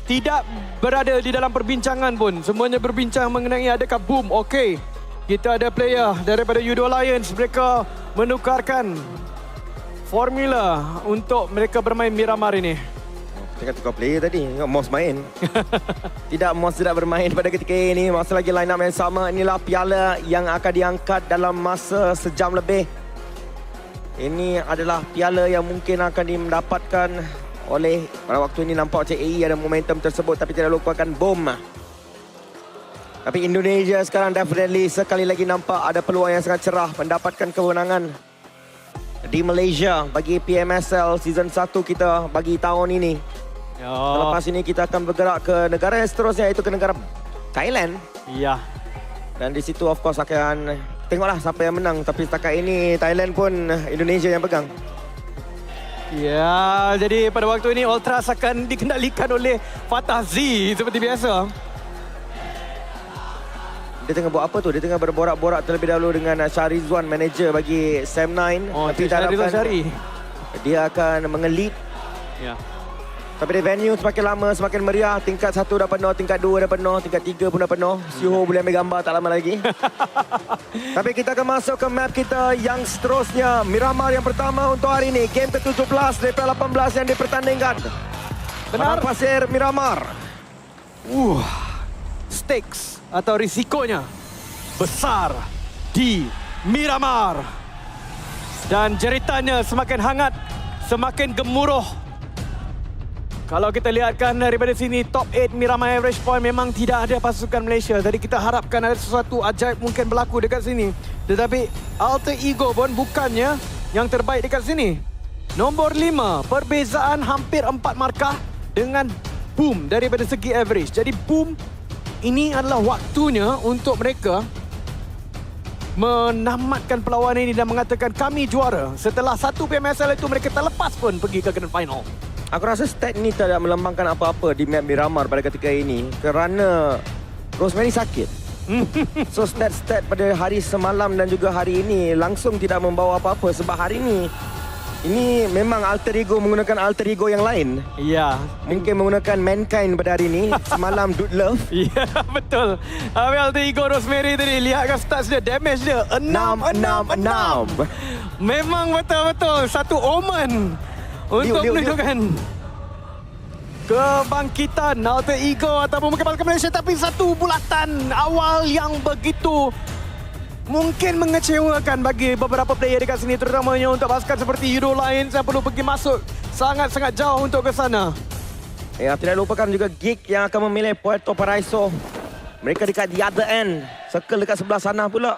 tidak berada di dalam perbincangan pun. Semuanya berbincang mengenai adakah boom. Okey, kita ada player daripada Yudo Alliance. Mereka menukarkan formula untuk mereka bermain Miramar ini. Tengah tukar player tadi, tengok Moss main. Moss tidak bermain pada ketika ini. Masih lagi line up yang sama. Inilah piala yang akan diangkat dalam masa sejam lebih. Ini adalah piala yang mungkin akan didapatkan oleh, pada waktu ini nampak CAE ada momentum tersebut, tapi tidak lupakan bom. Tapi Indonesia sekarang definitely sekali lagi nampak ada peluang yang sangat cerah mendapatkan kemenangan di Malaysia bagi PMSL season 1 kita bagi tahun ini. Selepas ini kita akan bergerak ke negara yang seterusnya, iaitu ke negara Thailand. Ya. Dan di situ of course akan tengoklah siapa yang menang. Tapi setakat ini Thailand pun Indonesia yang pegang. Ya, jadi pada waktu ini Ultras akan dikendalikan oleh Fatah Z seperti biasa. Dia tengah buat apa tu? Dia tengah berborak-borak terlebih dahulu dengan Syahrizwan, manager bagi Sam9. Oh, tapi Syahri. Dia akan mengelit. Ya. Tapi di venue semakin lama semakin meriah. Tingkat 1 dah penuh, tingkat 2 dah penuh, tingkat 3 pun dah penuh. Siho boleh ambil gambar tak lama lagi. Tapi kita akan masuk ke map kita yang seterusnya. Miramar yang pertama untuk hari ini. Game ke-17 daripada 18 yang dipertandingkan. Benar. Padang Pasir Miramar. Stakes atau risikonya besar di Miramar. Dan jeritannya semakin hangat, semakin gemuruh. Kalau kita lihatkan daripada sini, top 8 Miramar average point memang tidak ada pasukan Malaysia. Jadi kita harapkan ada sesuatu ajaib mungkin berlaku dekat sini. Tetapi Alter Ego pun bukannya yang terbaik dekat sini. Nombor 5, perbezaan hampir 4 markah dengan Boom daripada segi average. Jadi Boom ini adalah waktunya untuk mereka menamatkan perlawanan ini dan mengatakan kami juara. Setelah satu PMSL itu mereka terlepas pun pergi ke grand final. Aku rasa stat ni tidak melambangkan apa-apa di map Miramar pada ketika ini kerana Rosemary sakit. So stat-stat pada hari semalam dan juga hari ini langsung tidak membawa apa-apa sebab hari ini memang alter ego menggunakan alter ego yang lain. Ya. Mungkin menggunakan Mankind pada hari ini. Semalam Dude Love. Ya, betul. Alter ego Rosemary tadi, lihatkan stats dia, damage dia 666. Memang betul-betul satu omen untuk menunjukkan kebangkitan Alter Ego ataupun mungkin Pasukan Malaysia. Tapi satu bulatan awal yang begitu mungkin mengecewakan bagi beberapa player dekat sini, terutamanya untuk pasukan seperti Yudo Alliance yang perlu pergi masuk sangat-sangat jauh untuk ke sana. Ya, tidak lupakan juga Geek yang akan memilih Puerto Paraiso. Mereka dekat the other end. Circle dekat sebelah sana pula.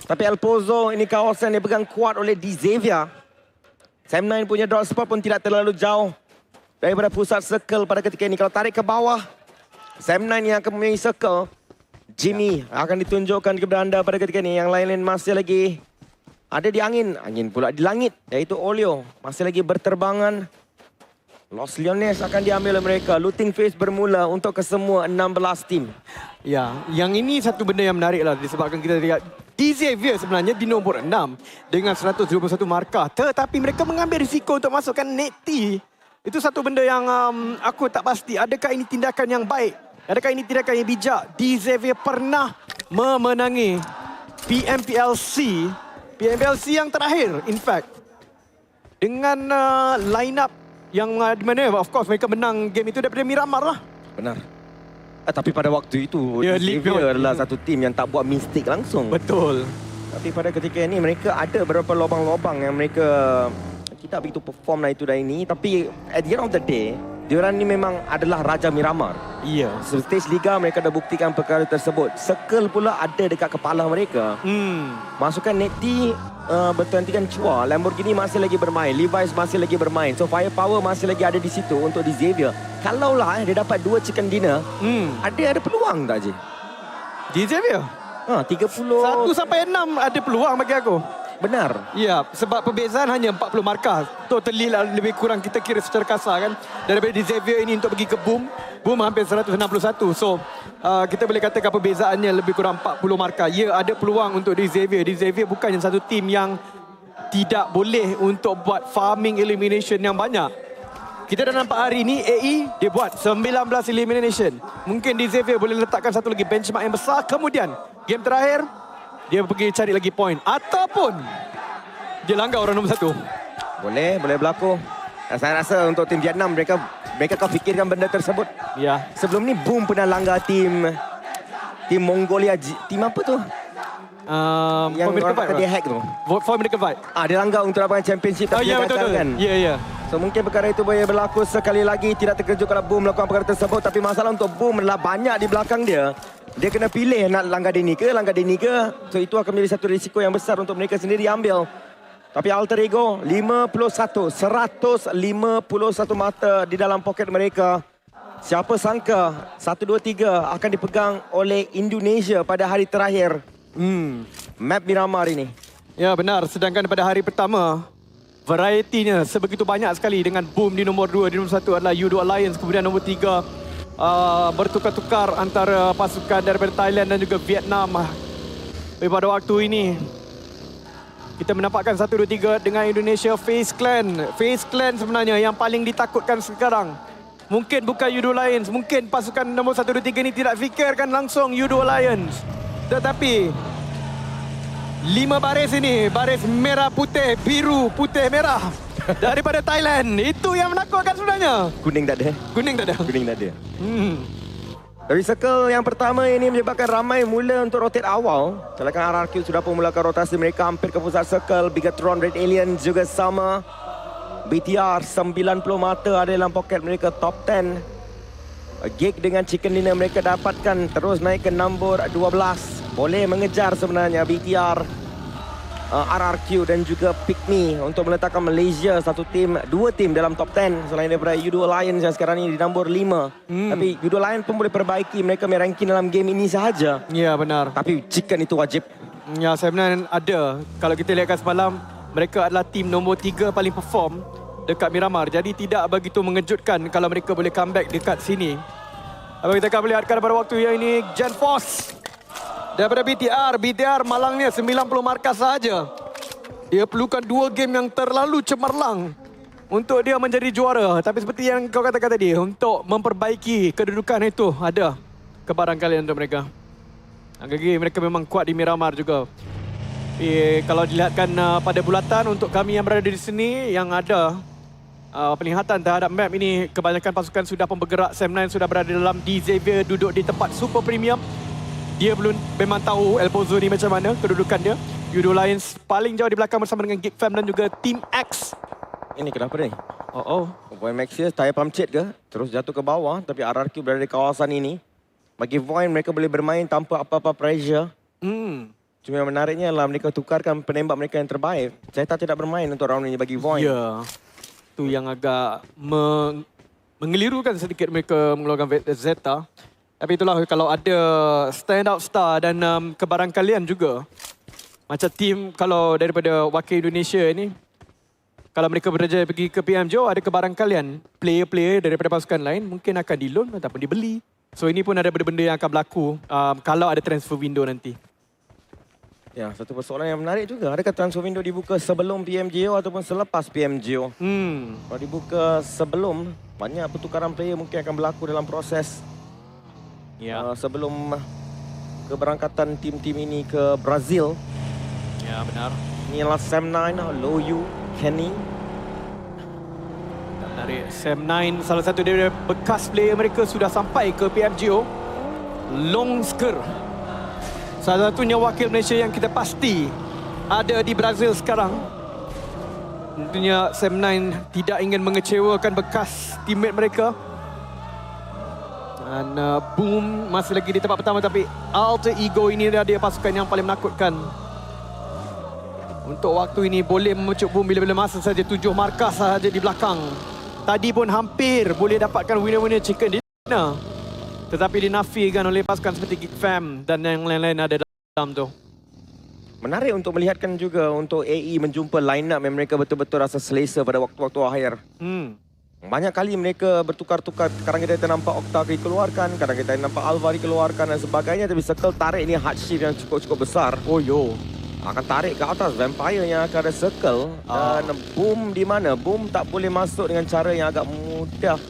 Tapi El Pozo ini kawasan yang pegang kuat oleh D. Xavier. Sam9 punya drop spot pun tidak terlalu jauh daripada pusat circle pada ketika ini. Kalau tarik ke bawah, Sam9 yang akan memilih circle. Jimmy akan ditunjukkan kepada anda pada ketika ini. Yang lain-lain masih lagi ada di angin. Angin pula di langit, iaitu Olio. Masih lagi berterbangan. Los Leones akan diambil oleh mereka. Looting phase bermula untuk kesemua 16 tim. Ya, yang ini satu benda yang menarik lah disebabkan kita lihat D. Xavier sebenarnya di nombor 6 dengan 121 markah. Tetapi mereka mengambil risiko untuk masukkan Neti. Itu satu benda yang aku tak pasti. Adakah ini tindakan yang baik? Adakah ini tindakan yang bijak? D. Xavier pernah memenangi PMPLC yang terakhir, in fact. Dengan line up yang di mana, of course, mereka menang game itu daripada Miramar lah. Benar. Tapi pada waktu itu, Ya, Xavier adalah satu tim yang tak buat mistake langsung. Betul. Tapi pada ketika ini, mereka ada beberapa lubang-lubang yang mereka tidak begitu perform lah itu dan ini. Tapi at the end of the day, diorang ni memang adalah Raja Miramar. Iya. So, stage Liga mereka dah buktikan perkara tersebut. Circle pula ada dekat kepala mereka. Masukkan Neti, berhentikan Chua. Lamborghini masih lagi bermain. Levi's masih lagi bermain. So firepower masih lagi ada di situ untuk di Xavier. Kalaulah dia dapat 2 chicken dinner, ada peluang tak je? D. Xavier? 30. 1 sampai 6 ada peluang bagi aku. Benar. Ya, sebab perbezaan hanya 40 markah. Totally lah lebih kurang kita kira secara kasar kan. Daripada di Xavier ini untuk pergi ke Boom. Boom hampir 161. So, kita boleh katakan perbezaannya lebih kurang 40 markah. Ya, ada peluang untuk di Xavier. Di Xavier bukannya satu tim yang tidak boleh untuk buat farming elimination yang banyak. kita dah nampak hari ini AE dia buat 19 elimination. Mungkin di Xavier boleh letakkan satu lagi benchmark yang besar. Kemudian game terakhir dia pergi cari lagi point ataupun dia langgar orang nombor 1. Boleh berlaku. Saya rasa untuk tim Vietnam mereka akan fikirkan benda tersebut. Ya. Sebelum ni Boom pernah langgar tim Mongolia. Tim apa tu? Yang orang kata dia hack tu. For American Fight. Dia langgar untuk dapatkan championship. Oh ya, betul. Kan? Ya. So mungkin perkara itu boleh berlaku sekali lagi. Tidak terkejut kalau Boom melakukan perkara tersebut. Tapi masalah untuk Boom adalah banyak di belakang dia. Dia kena pilih nak langgar Denny ke. So itu akan menjadi satu risiko yang besar untuk mereka sendiri ambil. Tapi Alter Ego 151 mata di dalam poket mereka. Siapa sangka 1, 2, 3 akan dipegang oleh Indonesia pada hari terakhir. Map Miramar ini. Ya benar, sedangkan pada hari pertama varietinya sebegitu banyak sekali dengan Boom di nombor 2, di nombor 1 adalah Yudo Alliance, kemudian nombor 3 bertukar-tukar antara pasukan daripada Thailand dan juga Vietnam. Tapi pada waktu ini kita menampakkan 1, 2, 3 dengan Indonesia Face Clan. Face Clan sebenarnya yang paling ditakutkan sekarang. Mungkin bukan Yudo Alliance, mungkin pasukan nombor 1, 2, 3 ini tidak fikirkan langsung Yudo Alliance. Tetapi 5 baris ini, baris merah putih, biru putih merah daripada Thailand. Itu yang menakutkan sebenarnya. Kuning tak ada. Kuning tak ada. Kuning tak ada. Dari circle yang pertama ini menyebabkan ramai mula untuk rotate awal. Sedangkan RRQ sudah pun mulakan rotasi mereka hampir ke pusat circle. Bigatron Red Alien juga sama. BTR 90 mata ada dalam poket mereka top 10. Gig dengan chicken dinner mereka dapatkan terus naik ke nombor 12. Boleh mengejar sebenarnya BTR, RRQ dan juga Pikmi untuk meletakkan Malaysia dua tim dalam top 10 selain daripada Yudo Alliance yang sekarang ini di nombor 5. Tapi Yudo Alliance pun boleh perbaiki mereka ranking dalam game ini sahaja. Ya benar. Tapi chicken itu wajib. Ya sebenarnya ada. Kalau kita lihatkan semalam, mereka adalah tim nombor 3 paling perform dekat Miramar. Jadi tidak begitu mengejutkan kalau mereka boleh comeback dekat sini. Apa kita akan melihatkan pada waktu yang ini Gen Force daripada BTR malangnya 90 markas sahaja. Dia perlukan 2 game yang terlalu cemerlang untuk dia menjadi juara. Tapi seperti yang kau katakan tadi, untuk memperbaiki kedudukan itu ada kebarangkalian untuk mereka. Lagi mereka memang kuat di Miramar juga. Kalau dilihatkan pada bulatan untuk kami yang berada di sini yang ada penglihatan terhadap map ini, kebanyakan pasukan sudah pun bergerak. Sam9 sudah berada dalam D. Xavier duduk di tempat super premium. Dia belum memang tahu El Pozo ni macam mana kedudukan dia. Yudo Alliance paling jauh di belakang bersama dengan Geek Fam dan juga Team X. Ini kenapa ni? Oh. Void Maxius tayar pamcit ke? Terus jatuh ke bawah tapi RRQ berada di kawasan ini. Bagi Void mereka boleh bermain tanpa apa-apa pressure. Cuma yang menariknya adalah mereka tukarkan penembak mereka yang terbaik. Zeta tidak bermain untuk round ini bagi Void. Ya. Itu yang agak mengelirukan sedikit mereka mengeluarkan Zeta. Tapi itulah kalau ada stand out star dan kebarangkalian juga. Macam tim kalau daripada wakil Indonesia ni, kalau mereka berjaya pergi ke PMJO, ada kebarangkalian player-player daripada pasukan lain mungkin akan di-loan ataupun dibeli. So ini pun ada benda-benda yang akan berlaku kalau ada transfer window nanti. Ya, satu persoalan yang menarik juga. Adakah transfer window dibuka sebelum PMJO ataupun selepas PMJO? Kalau dibuka sebelum, banyak pertukaran player mungkin akan berlaku dalam proses. Sebelum keberangkatan tim-tim ini ke Brazil. Ya, benar. Ini adalah Sam9, Loyu, Kenny. Menarik. Sam9, salah satu dari bekas player mereka sudah sampai ke PMGO. Longsker. Salah satunya wakil Malaysia yang kita pasti ada di Brazil sekarang. Tentunya Sam9 tidak ingin mengecewakan bekas teammate mereka. Dan Boom masih lagi di tempat pertama tapi Alter Ego ini dia pasukan yang paling menakutkan. Untuk waktu ini boleh memucuk Boom bila-bila masa saja, 7 markas sahaja di belakang. Tadi pun hampir boleh dapatkan winner-winner chicken dinner. Tetapi dinafikan oleh pasukan seperti Geek Fam dan yang lain-lain ada dalam tu. Menarik untuk melihatkan juga untuk AE menjumpa line up yang mereka betul-betul rasa selesa pada waktu-waktu akhir. Banyak kali mereka bertukar-tukar. Kadang kita nampak Okta dikeluarkan, kadang kita nampak Alva dikeluarkan dan sebagainya. Tapi circle tarik ini hard shift yang cukup-cukup besar. Oh yo. Akan tarik ke atas Vampire yang akan ada circle. Dan Boom di mana? Boom tak boleh masuk dengan cara yang agak mudah.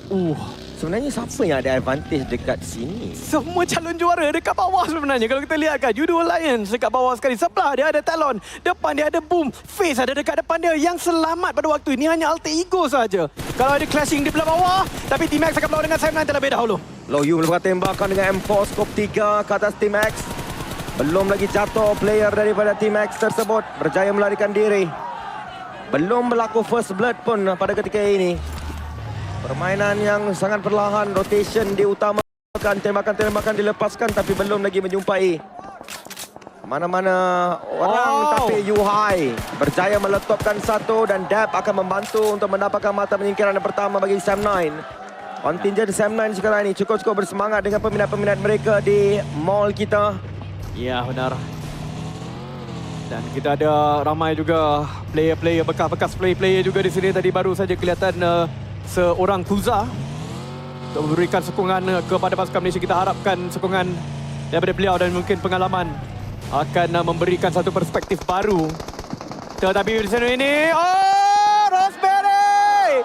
Sebenarnya siapa yang ada advantage dekat sini? Semua calon juara dekat bawah sebenarnya. Kalau kita lihat kan, Judo Alliance dekat bawah sekali. Sebelah dia ada Talon, depan dia ada Boom, Face ada dekat depan dia. Yang selamat pada waktu ini hanya Alter Ego saja. Kalau ada clashing di belah bawah, tapi Team X akan berlawan dengan Sam 9 terlebih dahulu. Low Yu melakukan tembakan dengan M4 scope 3 ke atas Team X. Belum lagi jatuh player daripada Team X tersebut. Berjaya melarikan diri. Belum berlaku first blood pun pada ketika ini. Permainan yang sangat perlahan, rotation diutamakan, tembakan-tembakan dilepaskan tapi belum lagi menjumpai mana-mana orang. Tapi Yuhai berjaya meletupkan satu dan Dap akan membantu untuk mendapatkan mata penyingkiran yang pertama bagi Sam 9. Kontingen Sam 9 sekarang ini cukup-cukup bersemangat dengan peminat-peminat mereka di mall kita. Ya, benar. Dan kita ada ramai juga player-player, bekas-bekas player juga di sini. Tadi baru saja kelihatan seorang Kuza untuk memberikan sokongan kepada pasukan Malaysia. Kita harapkan sokongan daripada beliau dan mungkin pengalaman akan memberikan satu perspektif baru. Tetapi di sini ini, Rosemary!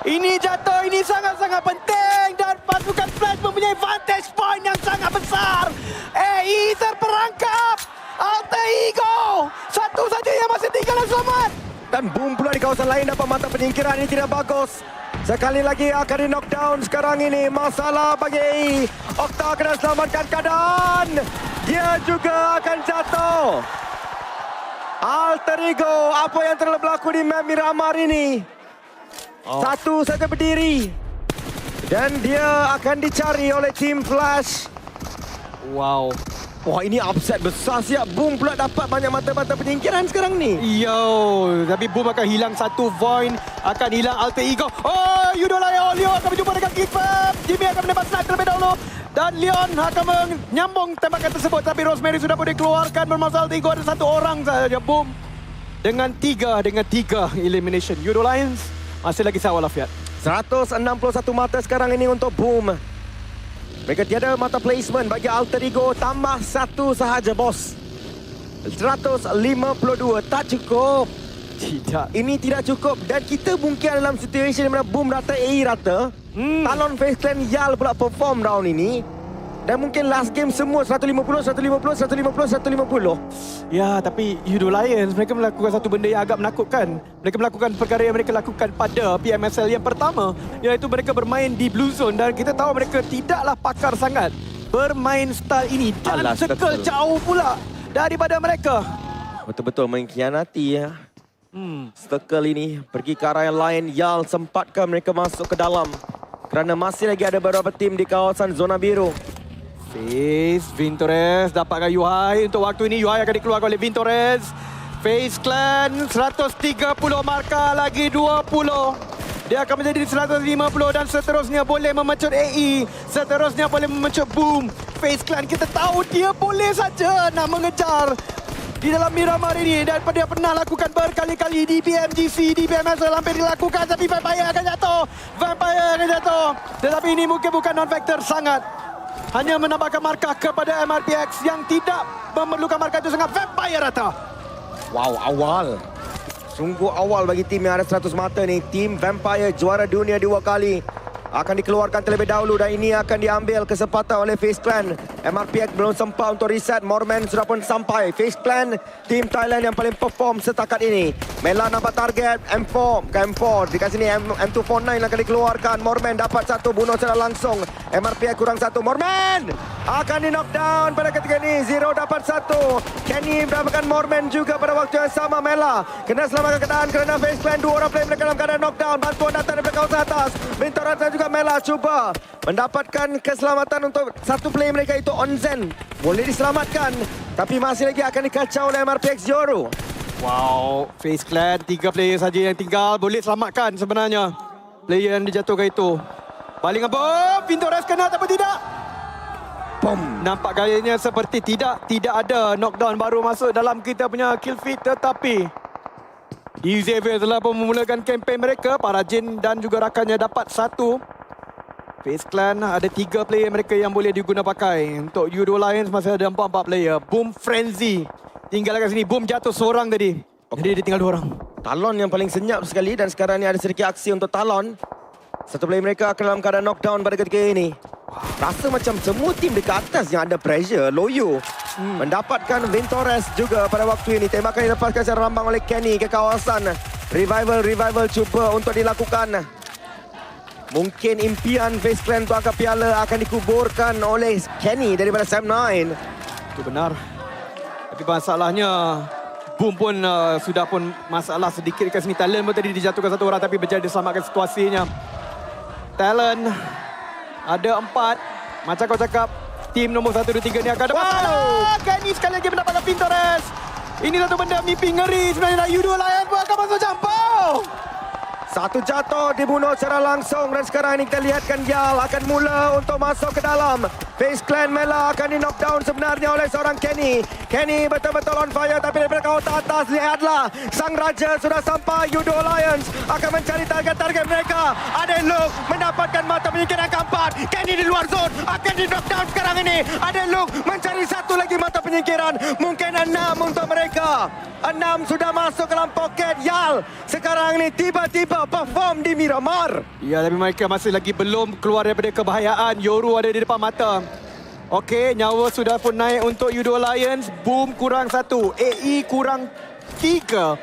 Ini jatuh, ini sangat-sangat penting dan pasukan Flash mempunyai vantage point yang sangat besar. AI terperangkap, Alter Ego, satu saja yang masih tinggal dan selamat. Dan Boom pula di kawasan lain dapat mata penyingkiran. Ini tidak bagus. Sekali lagi akan di knockdown sekarang ini. Masalah bagi AI. Okta kena selamatkan keadaan. Dia juga akan jatuh. Alter Ego, apa yang telah berlaku di map Miramar ini? Satu saja berdiri. Dan dia akan dicari oleh Team Flash. Wow. Wah, ini upset besar siap. Boom pula dapat banyak mata-mata penyingkiran sekarang ni. Tapi Boom akan hilang satu Void, akan hilang Alter Ego. Leo akan berjumpa dengan Kickfam. Jimmy akan menembak snipe terlebih dahulu. Dan Leon akan menyambung tembakan tersebut. Tapi Rosemary sudah boleh keluarkan. Bermasalah Alter Ego ada satu orang saja. Boom dengan tiga elimination. Judo Lions masih lagi sawal Afiat. 161 mata sekarang ini untuk Boom. Mereka tiada mata placement bagi Alter Ego. Tambah satu sahaja, bos. 152. Tak cukup. Tidak. Ini tidak cukup. Dan kita mungkin dalam situasi di mana Boom rata, AI rata. Talon Face Clan Yal pula perform round ini. Dan mungkin last game semua 150, 150. Ya, tapi Judo Lions, mereka melakukan satu benda yang agak menakutkan. Mereka melakukan perkara yang mereka lakukan pada PMSL yang pertama, iaitu mereka bermain di Blue Zone. Dan kita tahu mereka tidaklah pakar sangat bermain style ini. Dan circle jauh pula daripada mereka. Betul-betul mengkhianati ya. Circle ini pergi ke arah yang lain. Yal sempatkan mereka masuk ke dalam. Kerana masih lagi ada beberapa tim di kawasan zona biru. Face, Vintores dapatkan Yuhai. Untuk waktu ini Yuhai akan dikeluarkan oleh Vintores. Face Clan 130 markah lagi 20. Dia akan menjadi 150 dan seterusnya boleh memecut AI. Seterusnya boleh memecut Boom. Face Clan kita tahu dia boleh saja nak mengejar di dalam Miramar ini. Dan dia pernah lakukan berkali-kali di BMGC, di BMSL hampir dilakukan. Tapi Vampire akan jatuh. Tetapi ini mungkin bukan non-factor sangat. Hanya menambahkan markah kepada MRPX yang tidak memerlukan markah itu sangat. Vampire rata. Wow, awal. Sungguh awal bagi tim yang ada 100 mata ni. Tim Vampire juara dunia 2 kali. Akan dikeluarkan terlebih dahulu dan ini akan diambil kesempatan oleh Face Clan. MRPX belum sempat untuk reset. Morman sudah pun sampai. Face Clan, tim Thailand yang paling perform setakat ini. Mela nampak target M4. Dekat sini M249 akan dikeluarkan. Morman dapat satu, bunuh secara langsung. MRPX kurang satu. Morman akan di knockdown pada ketika ini. Zero dapat satu. Kenny mendapatkan Morman juga pada waktu yang sama. Mela kena selamatkan keadaan kerana Face Clan dua orang player mereka dalam keadaan knockdown. Bantuan datang daripada kawasan atas. Bintoran dan juga Mela cuba mendapatkan keselamatan untuk satu player mereka itu Onzen. Boleh diselamatkan tapi masih lagi akan dikacau oleh MRPX Zoro. Wow, Face Clan 3 player saja yang tinggal. Boleh selamatkan sebenarnya player yang dijatuhkan itu. Baling apa? Vintores kena atau tidak? Bom. Nampak gayanya seperti tidak ada knockdown baru masuk dalam kita punya kill feed. Tetapi Xavier telah pun memulakan kempen mereka. Para Jin dan juga rakannya dapat satu. Face Clan ada 3 player mereka yang boleh diguna pakai. Untuk Judo Lions masih ada 4 player. Boom Frenzy tinggal kat sini. Boom jatuh seorang tadi. Jadi dia tinggal 2 orang. Talon yang paling senyap sekali dan sekarang ni ada sedikit aksi untuk Talon. Satu player mereka akan dalam keadaan knockdown pada ketika ini. Rasa macam semua tim dekat atas yang ada pressure. Loyo mendapatkan Ventores juga pada waktu ini. Tembakan dilepaskan secara lambang oleh Kenny ke kawasan. Revival cuba untuk dilakukan. Mungkin impian Face Clan untuk angkat piala akan dikuburkan oleh Kenny daripada Sam9. Itu benar. Tapi masalahnya Boom pun sudah pun masalah sedikit kat sini. Talent pun tadi dijatuhkan 1 orang tapi berjaya diselamatkan situasinya. Talent ada 4. Macam kau cakap, tim nombor 1, 2, 3 ni akan dapat masalah. Kenny sekali lagi mendapatkan Ventores. Ini satu benda mimpi ngeri sebenarnya. Yudo Lion pun akan masuk campur. Satu jatuh dibunuh secara langsung dan sekarang ini kita lihatkan Yal akan mula untuk masuk ke dalam. Face Clan Mela akan di knockdown sebenarnya oleh seorang Kenny. Kenny betul-betul on fire tapi daripada kawasan atas lihatlah Sang Raja sudah sampai. Yudo Lions akan mencari target-target mereka. Ada Luke mendapatkan mata penyingkiran keempat. Kenny di luar zone akan di knockdown sekarang ini. Ada Luke mencari satu lagi mata penyingkiran. Mungkin 6 untuk mereka. 6 sudah masuk ke dalam poket Yal. Sekarang ini tiba-tiba perform di Miramar. Ya, tapi mereka masih lagi belum keluar daripada kebahayaan. Yoru ada di depan mata. Okey, nyawa sudah pun naik untuk Yudo Lions. Boom kurang 1. AE kurang 3.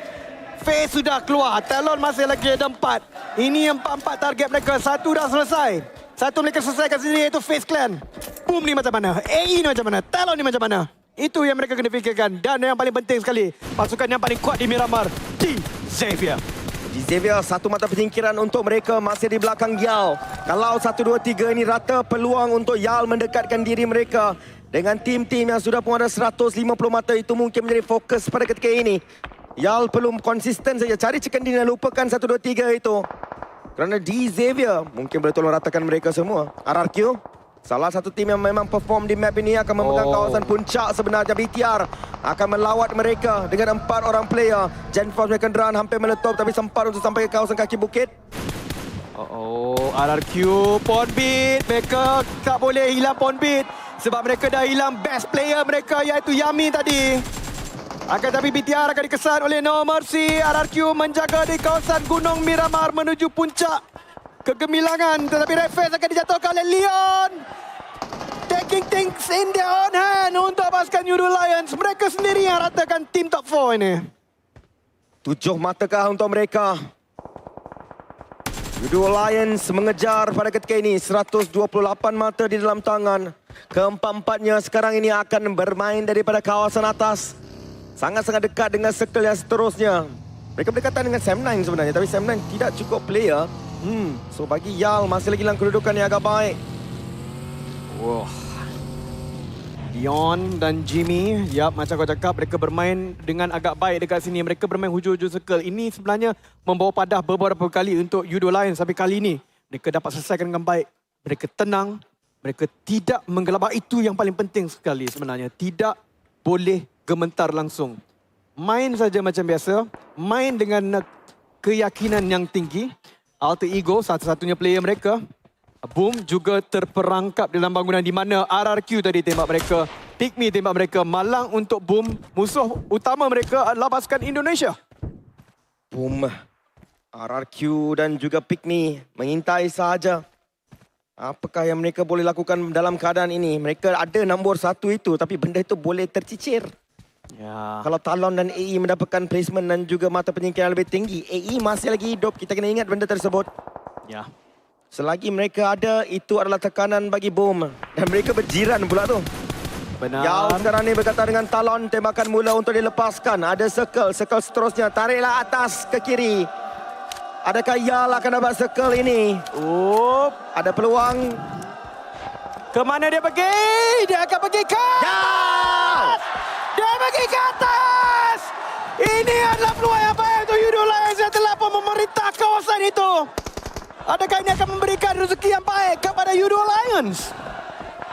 Face sudah keluar. Talon masih lagi ada 4. Ini 4 target mereka. 1 dah selesai. 1 mereka selesaikan sendiri iaitu Face Clan. Boom ni macam mana? AE ni macam mana? Talon ni macam mana? Itu yang mereka kena fikirkan. Dan yang paling penting sekali, pasukan yang paling kuat di Miramar, di Xavier. Di Xavier, satu mata penyingkiran untuk mereka masih di belakang Yal. Kalau 1, 2, 3 ini rata, peluang untuk Yal mendekatkan diri mereka dengan tim-tim yang sudah pun ada 150 mata itu mungkin menjadi fokus pada ketika ini. Yal perlu konsisten saja. Cari chicken dinner, lupakan 1, 2, 3 itu. Kerana di Xavier, mungkin boleh tolong ratakan mereka semua. RRQ, salah satu tim yang memang perform di map ini akan memegang kawasan puncak sebenarnya. BTR akan melawat mereka dengan 4 orang player. Genforce mereka kenderaan hampir meletup tapi sempat untuk sampai ke kawasan kaki bukit. RRQ, Ponbit. Mereka tak boleh hilang Ponbit. Sebab mereka dah hilang best player mereka iaitu Yami tadi. Akan tapi BTR akan dikesan oleh No Mercy. RRQ menjaga di kawasan Gunung Miramar menuju puncak kegemilangan. Tetapi Red Face akan dijatuhkan oleh Leon. Taking things in their own hand untuk pasukan Yudo Lions. Mereka sendiri yang ratakan tim top 4 ini. 7 matakah untuk mereka? Yudo Lions mengejar pada ketika ini 128 mata di dalam tangan. Keempat-empatnya sekarang ini akan bermain daripada kawasan atas. Sangat-sangat dekat dengan circle yang seterusnya. Mereka berdekatan dengan Sam9 sebenarnya. Tapi Sam9 tidak cukup player. So bagi Yal masih lagi dalam kedudukan yang agak baik. Wah. Leon dan Jimmy, macam kau cakap, mereka bermain dengan agak baik dekat sini. Mereka bermain hujung-hujung circle. Ini sebenarnya membawa padah beberapa kali untuk Yudo Lions. Tapi kali ini, mereka dapat selesaikan dengan baik. Mereka tenang, mereka tidak menggelabah. Itu yang paling penting sekali sebenarnya. Tidak boleh gementar langsung. Main saja macam biasa. Main dengan keyakinan yang tinggi. Alter Ego, satu-satunya player mereka. Boom juga terperangkap dalam bangunan di mana RRQ tadi tembak mereka. Pikmi tembak mereka. Malang untuk Boom. Musuh utama mereka adalah pasukan Indonesia. Boom, RRQ dan juga Pikmi mengintai sahaja. Apakah yang mereka boleh lakukan dalam keadaan ini? Mereka ada nombor 1 itu tapi benda itu boleh tercicir. Ya. Kalau Talon dan AE mendapatkan placement dan juga mata penyingkiran lebih tinggi, AE masih lagi hidup. Kita kena ingat benda tersebut. Ya. Selagi mereka ada, itu adalah tekanan bagi Boom. Dan mereka berjiran pula tu. Benar. Yao sekarang ni berkata dengan Talon, tembakan mula untuk dilepaskan. Ada circle seterusnya. Tariklah atas ke kiri. Adakah Yal akan dapat circle ini? Ada peluang. Ke mana dia pergi? Dia akan pergi ke... Yal! Dia pergi ke atas! Ini adalah peluang yang baik untuk Yudo Lions yang telah pun memerintah kawasan itu. Adakah ini akan memberikan rezeki yang baik kepada Yudo Lions?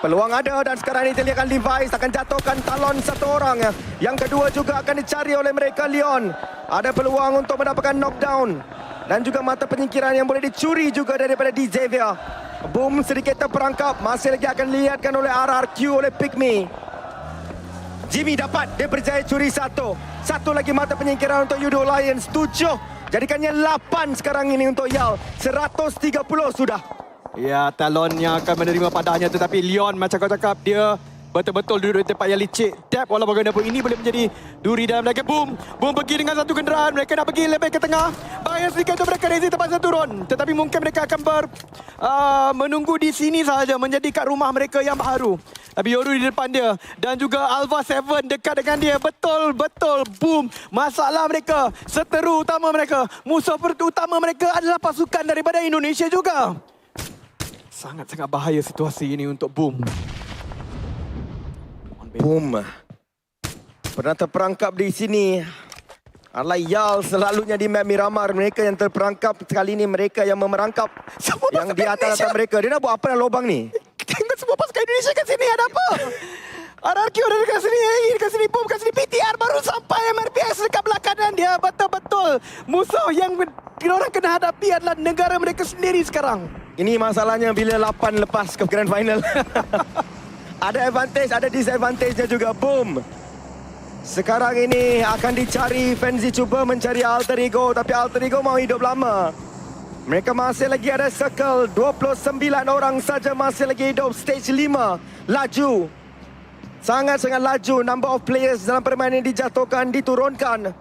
Peluang ada dan sekarang ini terlihatkan Levi's akan jatuhkan Talon 1 orang. Yang kedua juga akan dicari oleh mereka Leon. Ada peluang untuk mendapatkan knockdown. Dan juga mata penyingkiran yang boleh dicuri juga daripada D. Xavier. Boom sedikit terperangkap. Masih lagi akan dilihatkan oleh RRQ oleh Pikmi. Jimmy dapat, dia berjaya curi satu. Satu lagi mata penyingkiran untuk Yudo Lions. 7. Jadikannya 8 sekarang ini untuk Yal. 130 sudah. Ya, Talon yang akan menerima padanya, tetapi Leon macam kau cakap, dia betul-betul duduk di tempat yang licik. Tap walau bagaimanapun ini boleh menjadi duri dalam lagi. Boom pergi dengan satu kenderaan. Mereka nak pergi lebih ke tengah. Bahaya sedikit untuk mereka. Rezi terpaksa turun. Tetapi mungkin mereka akan menunggu di sini sahaja, menjadi kat rumah mereka yang baru. Tapi Yoru di depan dia. Dan juga Alva 7 dekat dengan dia. Betul. Boom. Masalah mereka. Seteru utama mereka. Musuh utama mereka adalah pasukan daripada Indonesia juga. Sangat-sangat bahaya situasi ini untuk Boom. Boom. Pernah terperangkap di sini adalah Yal, selalunya di map Miramar. Mereka yang terperangkap, kali ini mereka yang memerangkap. Yang di atas mereka. Dia nak buat apa dalam lubang ni? Tengok semua pasukan Indonesia kat sini, ada apa? RRQ ada dekat sini, dekat sini Boom, kat sini PTR baru sampai, MRPS dekat belakang dia. Betul-betul. Musuh yang orang kena hadapi adalah negara mereka sendiri sekarang. Ini masalahnya bila 8 lepas ke grand final. Ada advantage, ada disadvantage-nya juga. Boom. Sekarang ini akan dicari. Frenzy cuba mencari Alter Ego. Tapi Alter Ego mau hidup lama. Mereka masih lagi ada circle. 29 orang saja masih lagi hidup. Stage 5. Laju. Sangat-sangat laju. Number of players dalam permainan ini dijatuhkan, diturunkan.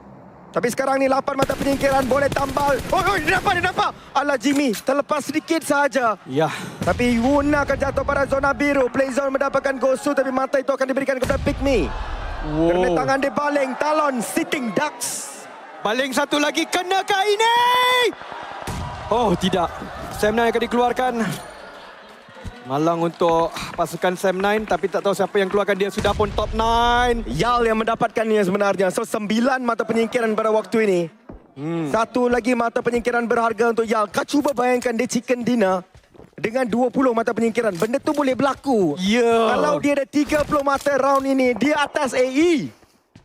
Tapi sekarang ni 8 mata penyingkiran boleh tambal. Oh, dia nampak. Alah Jimmy, terlepas sedikit sahaja. Ya. Tapi Wuna akan jatuh pada zona biru. Playzone mendapatkan gosu, tapi mata itu akan diberikan kepada Pick Me. Kerana tangan dia baling. Talon, Sitting Ducks. Baling satu lagi, kenakah ini? Oh, tidak. Sam9 akan dikeluarkan. Malang untuk pasukan Sam9, tapi tak tahu siapa yang keluarkan dia. Sudah pun top 9. Yal yang mendapatkannya sebenarnya. So, 9 mata penyingkiran pada waktu ini. Satu lagi mata penyingkiran berharga untuk Yal. Kau cuba bayangkan dia chicken dinner dengan 20 mata penyingkiran. Benda tu boleh berlaku. Ya. Kalau dia ada 30 mata round ini, dia atas AE.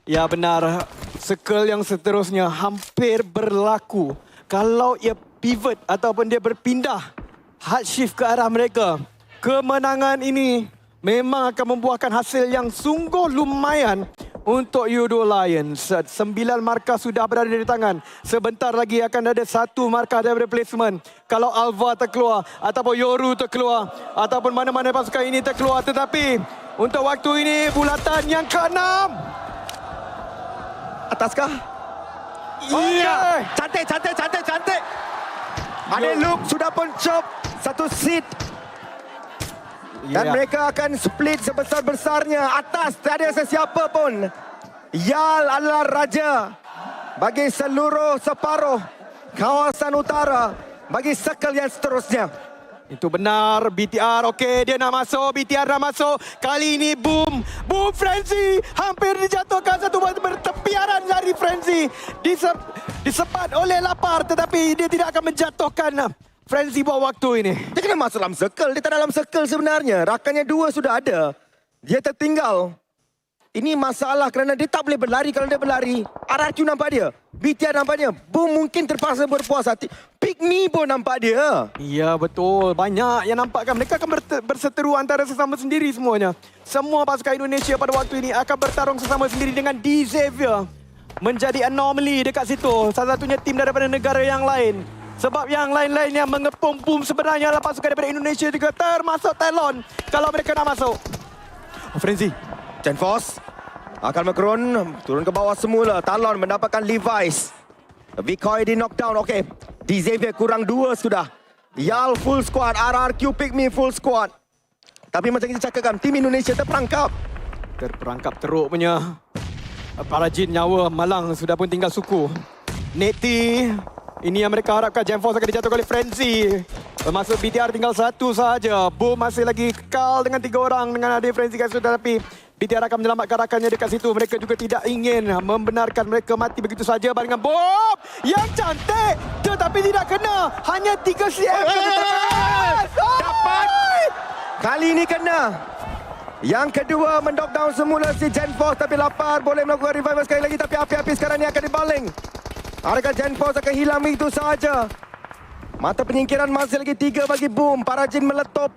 Ya, benar. Circle yang seterusnya hampir berlaku. Kalau ia pivot ataupun dia berpindah hard shift ke arah mereka, kemenangan ini memang akan membuahkan hasil yang sungguh lumayan untuk Yudo Lions. 9 markah sudah berada di tangan. Sebentar lagi akan ada 1 markah daripada placement. Kalau Alva terkeluar, ataupun Yoru terkeluar, ataupun mana-mana pasukan ini terkeluar. Tetapi untuk waktu ini bulatan yang ke-6. Ataskah? Iya. Cantik. Ada loop, sudah pun chop. Satu seat. Dan mereka akan split sebesar-besarnya. Atas, tak ada sesiapa pun. Yal adalah raja bagi seluruh separuh kawasan utara, bagi circle yang seterusnya. Itu benar. BTR, okey, dia nak masuk. BTR nak masuk. Kali ini Boom Frenzy hampir dijatuhkan. Satu bertepiaran dari Frenzy. Disepat oleh Lapar, tetapi dia tidak akan menjatuhkan Frenzy buat waktu ini. Dia kena masuk dalam circle. Dia tak dalam circle sebenarnya. Rakannya 2 sudah ada. Dia tertinggal. Ini masalah kerana dia tak boleh berlari. Kalau dia berlari, RRQ nampak dia. BTR nampak dia. Boom mungkin terpaksa berpuas hati. Pick Me pun nampak dia. Ya, betul. Banyak yang nampakkan. Mereka akan berseteru antara sesama sendiri semuanya. Semua pasukan Indonesia pada waktu ini akan bertarung sesama sendiri dengan D Xavier. Menjadi anomaly dekat situ. Salah satunya tim daripada negara yang lain. Sebab yang lain-lain yang mengepung Boom sebenarnya adalah pasukan daripada Indonesia juga, termasuk Talon. Kalau mereka nak masuk. Frenzy. Chen Force akan berkerun. Turun ke bawah semula. Talon mendapatkan Levi's. Vikoi di knockdown. Okey. D Xavier kurang 2 sudah. Yal full squad. RRQ Pick Me full squad. Tapi macam kita cakapkan, tim Indonesia terperangkap. Terperangkap teruk punya. Para jin nyawa Malang sudah pun tinggal suku. Neti. Ini yang mereka harapkan. Gemforce akan dijatuhkan oleh Frenzy. Termasuk BTR tinggal 1 sahaja. Boom masih lagi kekal dengan 3 orang dengan adik Frenzy kat situ. Tapi BTR akan menyelamatkan rakannya dekat situ. Mereka juga tidak ingin membenarkan mereka mati begitu saja. Barengan Boom yang cantik. Tetapi tidak kena. Hanya 3 CM. Dapat. Kali ini kena. Yang kedua mendokdown semula si Genforce. Tapi Lapar boleh melakukan revival sekali lagi. Tapi api-api sekarang ni akan dibaling. Adakah Genforce akan hilang itu sahaja? Mata penyingkiran masih lagi 3 bagi Boom. Para jin meletup.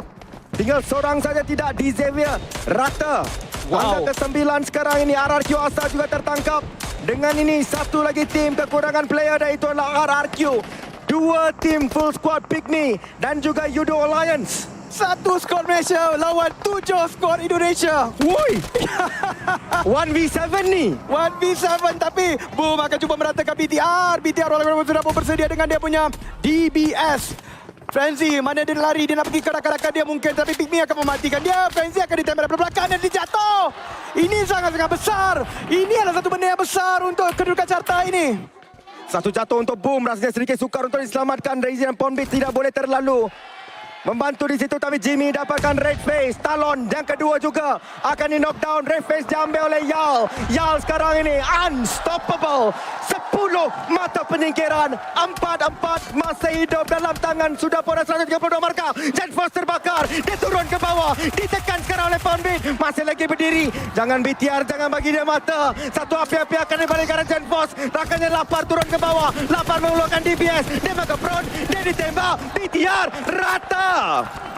Tinggal seorang saja tidak. D Xavier rata. Angka ke-9 sekarang ini RRQ Asa juga tertangkap. Dengan ini satu lagi tim kekurangan player dan itu adalah RRQ. Dua tim full squad Pygmy dan juga Yudo Alliance. 1 skor Malaysia lawan 7 skor Indonesia. Woi. 1v7 ni. 1v7 tapi Boom akan cuba meratakan BTR. BTR walaupun sudah pun bersedia dengan dia punya DBS. Frenzy, mana dia lari, dia nak pergi ke rakan-rakan dia mungkin. Tapi Pygmy akan mematikan dia. Frenzy akan ditembak dari belakang dan dia jatuh. Ini sangat-sangat besar. Ini adalah satu benda yang besar untuk kedudukan carta ini. Satu jatuh untuk Boom. Rasanya sedikit sukar untuk diselamatkan. Reizi dan Ponbit tidak boleh terlalu membantu di situ, tapi Jimmy dapatkan red face. Talon yang kedua juga akan di knockdown. Red face diambil oleh Yal. Yal sekarang ini unstoppable. 10 mata penyingkiran. 4-4 masih hidup dalam tangan. Sudah pun 132 markah. Jet Force terbakar. Dia turun ke bawah. Ditekan sekarang oleh Poundbeat. Masih lagi berdiri. Jangan BTR, jangan bagi dia mata. Satu api-api akan dibalikkan Jet Force. Rakannya lapar turun ke bawah. Lapar mengeluarkan DBS. Dia ke front. Dia ditembak. BTR rata.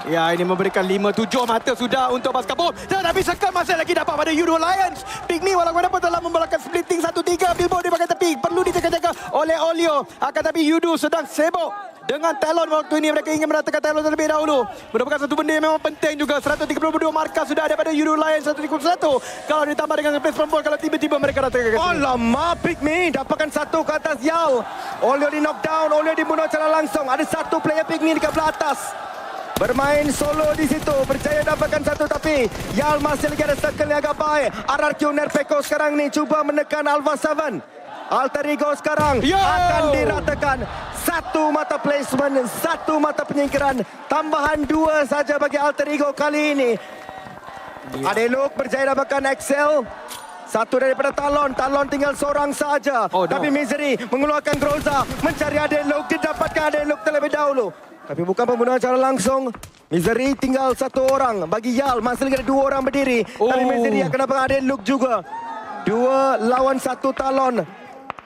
Ya, ini memberikan 5-7 mata sudah untuk Baskar Boom. Tetapi Sekal masih lagi dapat pada Yudo Lions. Pygmy walaupun dapat telah membalakan splitting 1-3. Billboard di bahagian tepi. Perlu dijaga-jaga oleh Olio. Akan tapi Yudo sedang sibuk dengan Talon waktu ini. Mereka ingin meratakan Talon terlebih dahulu. Merupakan satu benda yang memang penting juga. 132 markah sudah ada pada Yudo Lions 131. Kalau ditambah dengan space perempuan, kalau tiba-tiba mereka ratakan. Alamak, Pygmy dapatkan satu ke atas Yal. Olio di knockdown. Olio dibunuh secara langsung. Ada satu player Pygmy dekat belah atas. Bermain solo di situ, berjaya dapatkan satu tapi Yal masih lagi ada circle yang agak baik. RRQ Nerpeko sekarang ni cuba menekan Alpha 7. Alter Ego sekarang akan diratakan. Satu mata placement, satu mata penyingkiran. Tambahan 2 saja bagi Alter Ego kali ini. Adeluk berjaya dapatkan Excel. Satu daripada Talon. Talon tinggal seorang saja. Tapi Misery mengeluarkan Groza. Mencari Adeluk. Didapatkan Adeluk terlebih dahulu. Tapi bukan pembunuhan secara langsung. Misery tinggal satu orang. Bagi Yal masih lagi ada 2 orang berdiri. Tapi Misery akan dapat Adeluk juga. 2 lawan 1 Talon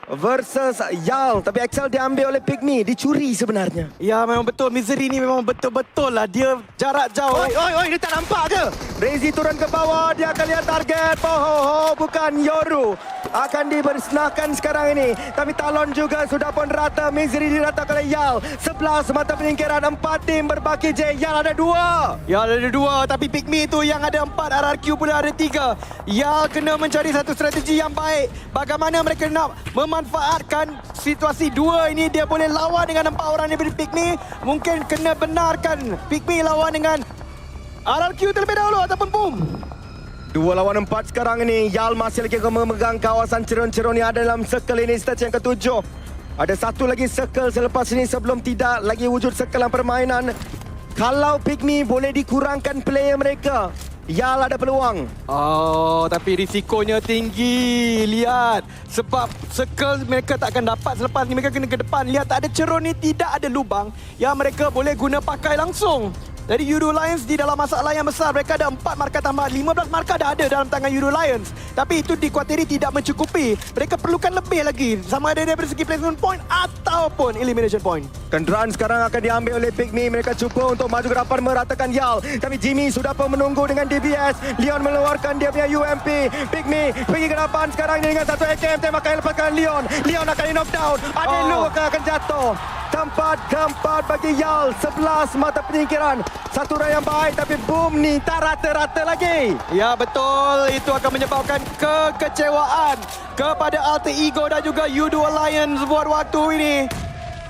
versus Yal. Tapi Excel diambil oleh Pygmy. Dicuri sebenarnya. Ya, memang betul. Misery ni memang betul-betul lah. Dia jarak jauh. Oi, dia tak nampak ke? Reizi turun ke bawah. Dia akan lihat target. Bukan Yoru. Akan dibersnahkan sekarang ini. Tapi Talon juga sudah pun rata. Misery diratakan oleh Yal. 11 mata penyingkiran. 4 tim berbaki J. Yal ada 2. Yal ada 2. Tapi Pygmy tu yang ada 4. RRQ pula ada 3. Yal kena mencari satu strategi yang baik. Bagaimana mereka nak memanfaatkan situasi 2 ini. Dia boleh lawan dengan 4 orang daripada Pygmy. Mungkin kena benarkan Pygmy lawan dengan RRQ terlebih dahulu ataupun Boom. 2 lawan 4 sekarang ini. Yal masih lagi memegang kawasan cerun-cerun yang ada dalam circle ini. Stage yang ke-7. Ada satu lagi circle selepas ini sebelum tidak lagi wujud circle dalam permainan. Kalau Pygmy boleh dikurangkan player mereka, Yal ada peluang. Tapi risikonya tinggi. Lihat. Sebab circle mereka tak akan dapat selepas ni. Mereka kena ke depan. Lihat tak ada cerun ni. Tidak ada lubang yang mereka boleh guna pakai langsung. Jadi Yudo Lions di dalam masalah yang besar. Mereka ada 4 markah tambah. 15 markah dah ada dalam tangan Yudo Lions. Tapi itu dikuatiri tidak mencukupi. Mereka perlukan lebih lagi. Sama ada dari segi placement point ataupun elimination point. Kenderaan sekarang akan diambil oleh Pygmy. Mereka cuba untuk maju ke depan meratakan Yal. Tapi Jimmy sudah pun menunggu dengan DBS. Leon mengeluarkan dia punya UMP. Pygmy pergi ke depan sekarang dengan satu AKM. Tembakan lepaskan Leon. Leon akan di knockdown. Adeluk akan jatuh. Tempat keempat bagi Yal. 11 mata penyingkiran. Satu orang yang baik tapi Boom ni tak rata-rata lagi. Ya betul. Itu akan menyebabkan kekecewaan kepada Alter Ego dan juga Yudo Alliance buat waktu ini.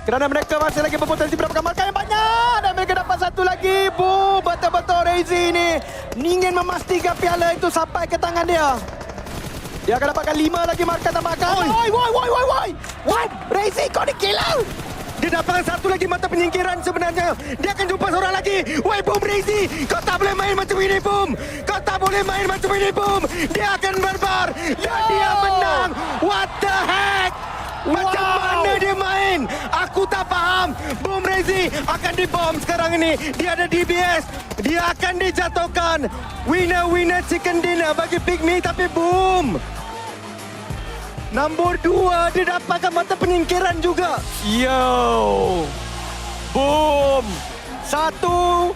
Kerana mereka masih lagi berpotensi mendapatkan markah yang banyak. Dan mereka dapat satu lagi. Boom. Betul-betul Reizi ini ingin memastikan piala itu sampai ke tangan dia. Dia akan dapatkan 5 lagi markah tambahkan. Woi. Reizi kau ni gila. Dia dapatkan satu lagi mata penyingkiran sebenarnya. Dia akan jumpa seorang lagi. Woi Boom Reizi. Kau tak boleh main macam ini Boom. Kau tak boleh main macam ini Boom. Dia akan barbar. Dan dia menang. What the heck? Macam mana dia main? Aku tak faham. Boom Reizi akan dibom sekarang ini. Dia ada DBS. Dia akan dijatuhkan. Winner chicken dinner bagi Pygmy. Tapi Boom. Nombor 2 dia dapatkan mata penyingkiran juga. Yo. Boom. Satu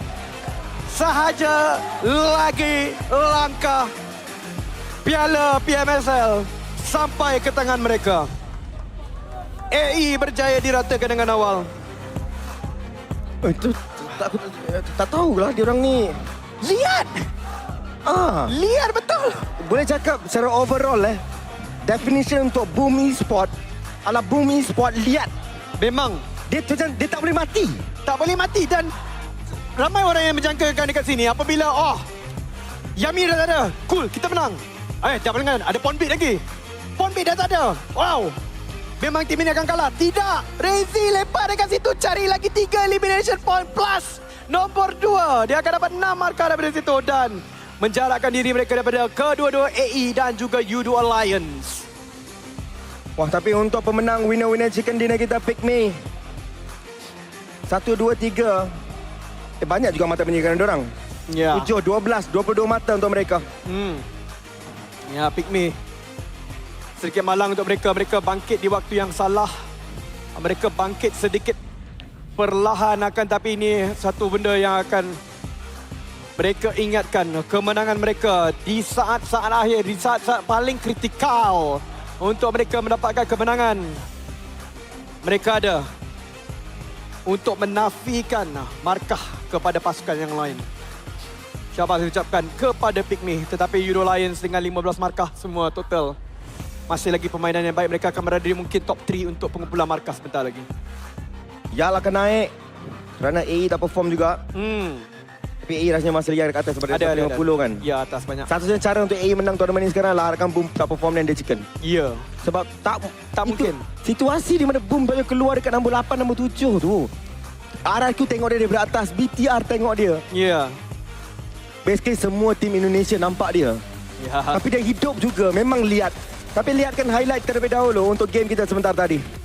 sahaja lagi langkah piala PMSL sampai ke tangan mereka. AE berjaya diratakan dengan awal. Itu tak tahulah dia orang ni. Lihat! Lihat betul! Boleh cakap secara overall definition untuk boom e-sport adalah boom e-sport lihat. Memang Dia tak boleh mati. tak boleh mati dan ramai orang yang menjangkakan dekat sini apabila Yami dah tak ada. Cool, kita menang. Tak boleh kan? Ada Pon Beat lagi. Pon Beat dah tak ada. Wow. Memang tim ini akan kalah. Tidak. Rezi lepas dekat situ cari lagi 3 elimination point plus nombor 2. Dia akan dapat 6 markah daripada situ dan menjarakkan diri mereka daripada kedua-dua AE dan juga U2 Alliance. Wah, tapi untuk pemenang winner chicken dinner kita pick me 1, 2, 3. Banyak juga mata penyihkan diorang. Ya. 7, 12, 22 mata untuk mereka. Ya, pick me. Sedikit malang untuk mereka. Mereka bangkit di waktu yang salah. Mereka bangkit sedikit perlahan akan, tapi ini satu benda yang akan mereka ingatkan. Kemenangan mereka di saat-saat akhir, di saat-saat paling kritikal untuk mereka mendapatkan kemenangan. Mereka ada untuk menafikan markah kepada pasukan yang lain. Syabas diucapkan kepada Pygmy. Tetapi U2 Lions dengan 15 markah semua total. Masih lagi permainan yang baik. Mereka akan berada di mungkin top 3 untuk pengumpulan markah sebentar lagi. Yal akan naik kerana AE tak perform juga. Tapi AE rasanya masih lagi dekat atas daripada 150 kan. Ya, atas banyak. Satu-satunya cara untuk AE menang tournament ini sekarang lah harapkan Boom tak perform dan dia chicken. Ya. Sebab tak mungkin. Situasi di mana Boom banyak keluar dekat nombor 8, nombor 7 tu. RRQ tengok dia daripada atas, BTR tengok dia. Ya. Basically semua tim Indonesia nampak dia. Ya. Tapi dia hidup juga, memang lihat. Tapi lihatkan highlight terlebih dahulu untuk game kita sebentar tadi.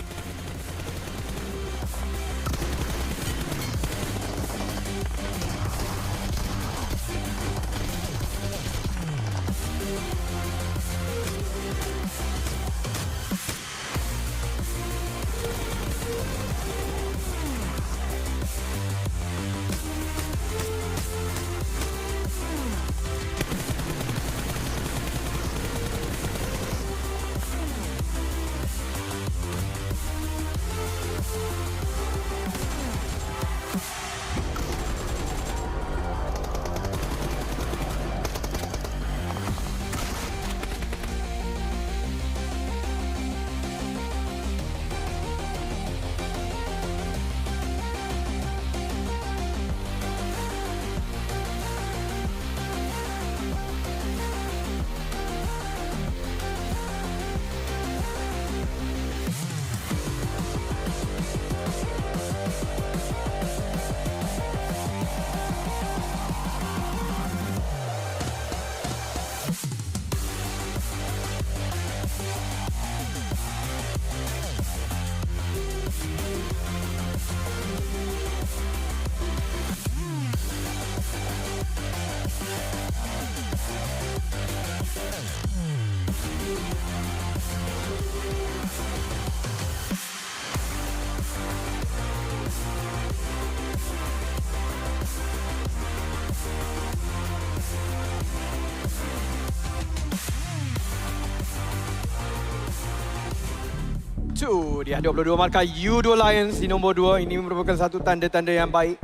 Dia 22 markah U2 Lions di nombor 2. Ini merupakan satu tanda-tanda yang baik.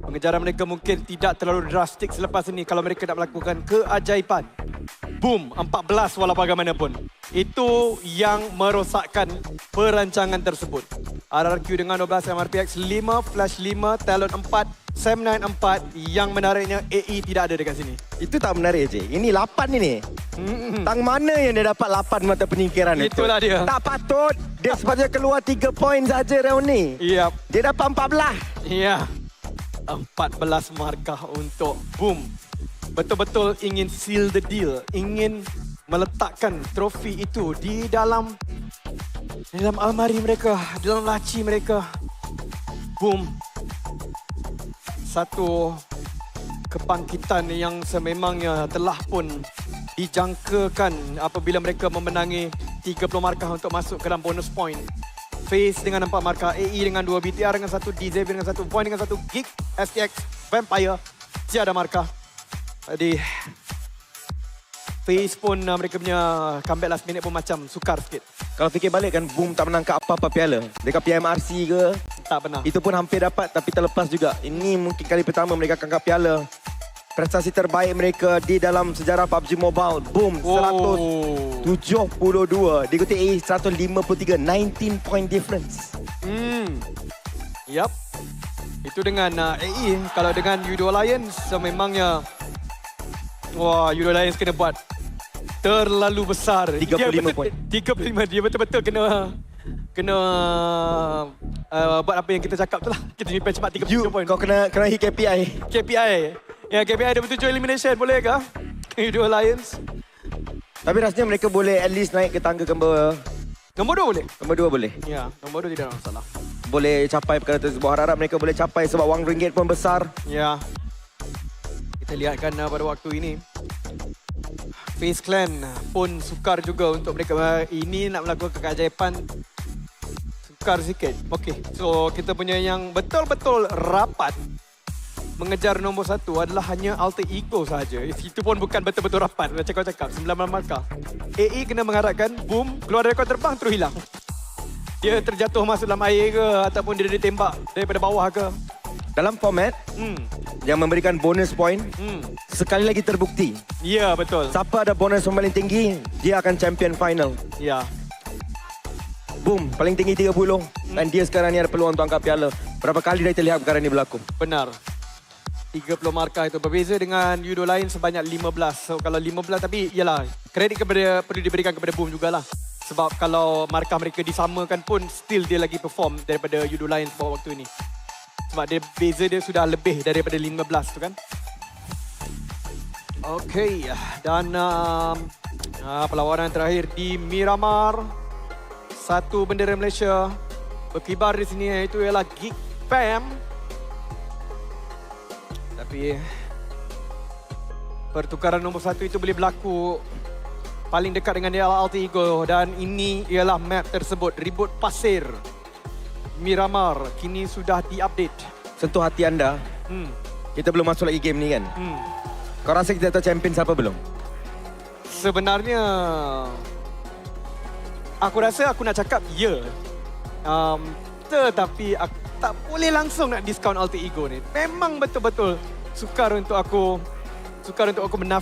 Pengejaran mereka mungkin tidak terlalu drastik selepas ini kalau mereka nak melakukan keajaiban. Boom, 14 walau bagaimanapun. Itu yang merosakkan perancangan tersebut. RRQ dengan 12, MRPX 5, Flash 5, Talon 4, Sam9 4. Yang menariknya AE tidak ada dekat sini. Itu tak menarik je. Ini 8 ini. Tang mana yang dia dapat 8 mata penyingkiran itu? Itulah dia. Tak patut. Dia sepatutnya keluar 3 poin saja round ni. Ya. Dia dapat 14. Ya. 14 markah untuk Boom. Betul-betul ingin seal the deal. Ingin meletakkan trofi itu di dalam almari mereka, di dalam laci mereka. Boom. Satu kebangkitan yang sememangnya telah pun dijangkakan apabila mereka memenangi 30 markah untuk masuk ke dalam bonus point. Face dengan 4 markah, AE dengan 2, BTR dengan 1, DZV dengan 1, Void dengan 1, Geek, STX, Vampire, tiada markah. Jadi FaZe pun mereka punya comeback last minute pun macam sukar sikit. Kalau fikir balik kan, Boom tak menangkap apa-apa piala. Dekat PMRC ke, Tak pernah. itu pun hampir dapat tapi terlepas juga. Ini mungkin kali pertama mereka akan angkat piala. Prestasi terbaik mereka di dalam sejarah PUBG Mobile. Boom, 172. Diikuti AE 153, 19 point difference. Yup. Itu dengan AE. Kalau dengan Yudo Alliance, memangnya wah, Yudo Alliance kena buat terlalu besar. 35 poin. 35. Dia betul-betul kena buat apa yang kita cakap tu lah. Kita nyimpan cepat 37 poin. Kau kena hit KPI. KPI. Ya, KPI 27 elimination. Boleh ke? Yudo Alliance. Tapi rasanya mereka boleh at least naik ke tangga nombor Nombor 2 boleh? nombor 2 boleh. Ya, nombor 2 tidak ada masalah. Boleh capai perkara tersebut. Harap mereka boleh capai sebab wang ringgit pun besar. Ya. Kita lihatkan pada waktu ini. FaZe Clan pun sukar juga untuk mereka ini nak melakukan keajaiban. Sukar sikit. Okey, so kita punya yang betul-betul rapat mengejar nombor 1 adalah hanya Alter Ego sahaja. Itu pun bukan betul-betul rapat. Macam kau cakap, 19 markah. AE kena mengharapkan, boom, keluar dari rekod terbang terus hilang. Dia terjatuh masuk dalam air ke ataupun dia ditembak daripada bawah ke. Dalam format yang memberikan bonus point, sekali lagi terbukti. Ya, betul. Siapa ada bonus yang paling tinggi, dia akan champion final. Ya. Boom, paling tinggi 30. Dan dia sekarang ni ada peluang untuk angkat piala. Berapa kali dah kita lihat perkara ni berlaku? Benar. 30 markah itu berbeza dengan Yudo lain sebanyak 15. So kalau 15 tapi yalah, kredit perlu diberikan kepada Boom jugalah. Sebab kalau markah mereka disamakan pun still dia lagi perform daripada Yudo lain pada waktu ini. Sebab dia beza dia sudah lebih daripada 15 tu kan. Okey, dan perlawanan terakhir di Miramar. Satu bendera Malaysia berkibar di sini, iaitu ialah Geek Fam. Tapi pertukaran nombor 1 itu boleh berlaku paling dekat dengan dia Alter Ego, dan ini ialah map tersebut, Ribut Pasir Miramar kini sudah diupdate. Sentuh hati anda. Kita belum masuk lagi game ni kan? Kau rasa kita tahu champion siapa belum? Sebenarnya aku rasa aku nak cakap ya. Tetapi aku tak boleh langsung nak diskaun Alter Ego ni. Memang betul-betul sukar untuk aku menafikan